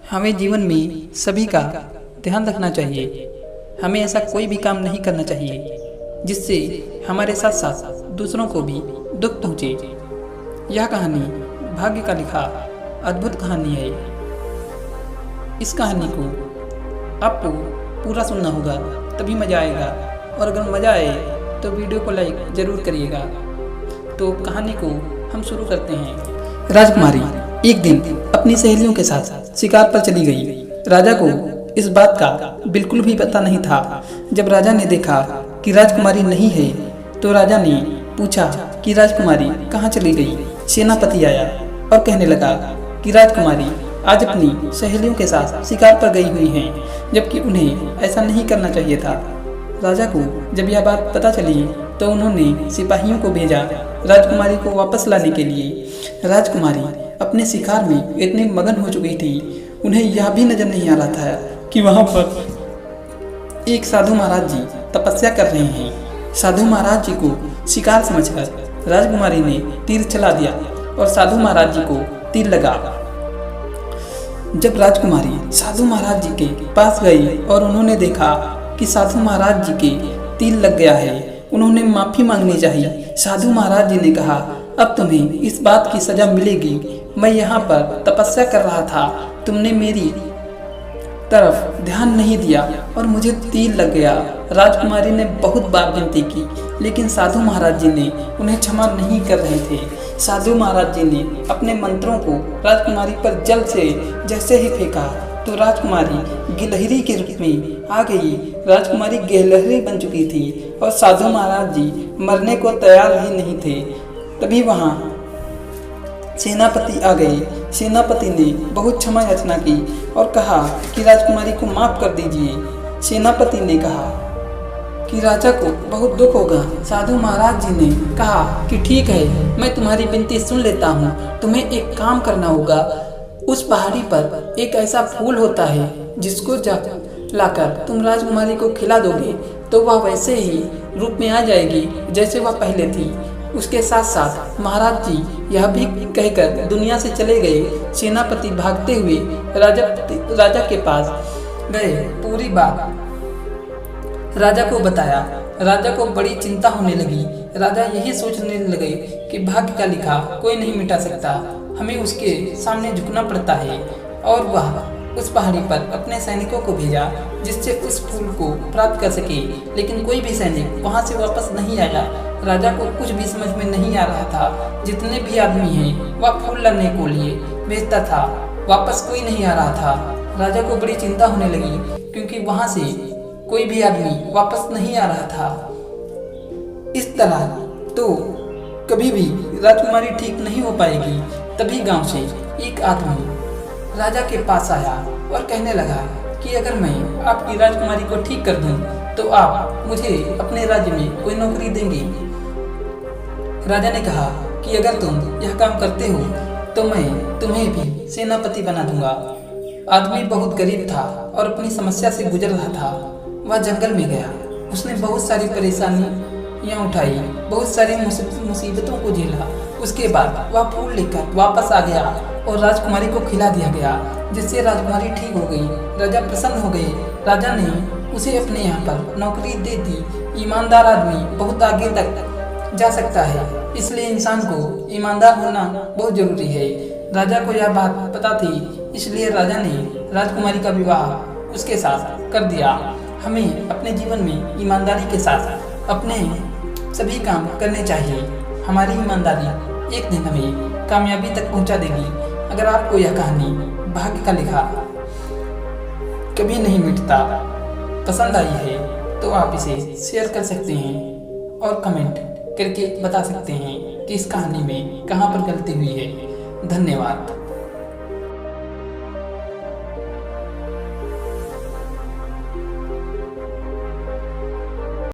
हमें जीवन में सभी का ध्यान रखना चाहिए। हमें ऐसा कोई भी काम नहीं करना चाहिए जिससे हमारे साथ साथ दूसरों को भी दुख पहुँचे। यह कहानी भाग्य का लिखा अद्भुत कहानी है। इस कहानी को आपको पूरा सुनना होगा, तभी मज़ा आएगा। और अगर मज़ा आए तो वीडियो को लाइक ज़रूर करिएगा। तो कहानी को हम शुरू करते हैं। राजकुमारी एक दिन अपनी सहेलियों के साथ शिकार पर चली गई। राजा को इस बात का बिल्कुल भी पता नहीं था। जब राजा ने देखा कि राजकुमारी नहीं है तो राजा ने पूछा कि राजकुमारी कहाँ चली गई। सेनापति आया और कहने लगा कि राजकुमारी आज अपनी सहेलियों के साथ शिकार पर गई हुई हैं, जबकि उन्हें ऐसा नहीं करना चाहिए था। राजा को जब यह बात पता चली तो उन्होंने सिपाहियों को भेजा राजकुमारी को वापस लाने के लिए। राजकुमारी अपने शिकार में इतनी मगन हो चुकी थी, उन्हें यह भी नजर नहीं आ रहा था कि वहाँ पर एक साधु महाराज जी तपस्या कर रहे हैं। साधु महाराज जी को शिकार समझकर राजकुमारी ने तीर चला दिया और साधु महाराज जी को तीर लगा। जब राजकुमारी साधु महाराज जी के पास गई और उन्होंने देखा कि साधु महाराज जी के तीर लग गया है, उन्होंने माफ़ी मांगनी चाहिए। साधु महाराज जी ने कहा, अब तुम्हें इस बात की सज़ा मिलेगी। मैं यहाँ पर तपस्या कर रहा था, तुमने मेरी तरफ ध्यान नहीं दिया और मुझे तीर लग गया। राजकुमारी ने बहुत बार विनती की, लेकिन साधु महाराज जी ने उन्हें क्षमा नहीं कर रहे थे। साधु महाराज जी ने अपने मंत्रों को राजकुमारी पर जल से जैसे ही फेंका तो राजकुमारी गिलहरी के रूप में आ गई। राजकुमारी गिलहरी बन चुकी थी और साधु महाराज जी मरने को तैयार ही नहीं थे। तभी वहाँ सेनापति आ गए। सेनापति ने बहुत क्षमा याचना की और कहा कि राजकुमारी को माफ़ कर दीजिए। सेनापति ने कहा कि राजा को बहुत दुख होगा। साधु महाराज जी ने कहा कि ठीक है, मैं तुम्हारी विनती सुन लेता हूँ। तुम्हें एक काम करना होगा। उस पहाड़ी पर एक ऐसा फूल होता है जिसको लाकर तुम राजकुमारी को खिला दोगे तो वह वैसे ही रूप में आ जाएगी जैसे वह पहले थी। उसके साथ साथ महाराज जी यह भी कहकर दुनिया से चले गए। सेनापति भागते हुए राजा के पास गए। पूरी बात राजा को बताया। राजा को बड़ी चिंता होने लगी। राजा यही सोचने लगे कि भाग्य का लिखा कोई नहीं मिटा सकता, हमें उसके सामने झुकना पड़ता है। और वह उस पहाड़ी पर अपने सैनिकों को भेजा जिससे उस फूल को प्राप्त कर सके, लेकिन कोई भी सैनिक वहां से वापस नहीं आया। राजा को कुछ भी समझ में नहीं आ रहा था। जितने भी आदमी हैं वह फूल लाने को लिए भेजता था, वापस कोई नहीं आ रहा था। राजा को बड़ी चिंता होने लगी क्योंकि वहां से कोई भी आदमी वापस नहीं आ रहा था। इस तरह तो कभी भी राजकुमारी ठीक नहीं हो पाएगी। तभी गांव से एक आदमी राजा के पास आया और कहने लगा कि अगर मैं आपकी राजकुमारी को ठीक कर दूं तो आप मुझे अपने राज्य में कोई नौकरी देंगे। राजा ने कहा कि अगर तुम यह काम करते हो तो मैं तुम्हें भी सेनापति बना दूंगा। आदमी बहुत गरीब था और अपनी समस्या से गुजर रहा था। वह जंगल में गया। उसने बहुत सारी परेशानियां उठाई, बहुत सारी मुसीबतों को झेला। उसके बाद वह फूल लेकर वापस आ गया और राजकुमारी को खिला दिया गया, जिससे राजकुमारी ठीक हो गई। राजा प्रसन्न हो गए। राजा ने उसे अपने यहाँ पर नौकरी दे दी। ईमानदार आदमी बहुत आगे तक जा सकता है, इसलिए इंसान को ईमानदार होना बहुत जरूरी है। राजा को यह बात पता थी, इसलिए राजा ने राजकुमारी का विवाह उसके साथ कर दिया। हमें अपने जीवन में ईमानदारी के साथ अपने सभी काम करने चाहिए। हमारी ईमानदारी एक दिन हमें कामयाबी तक पहुंचा देगी। अगर आपको यह कहानी भाग्य का लिखा कभी नहीं मिटता पसंद आई है तो आप इसे शेयर कर सकते हैं और कमेंट करके बता सकते हैं कि इस कहानी में कहाँ पर गलती हुई है। धन्यवाद।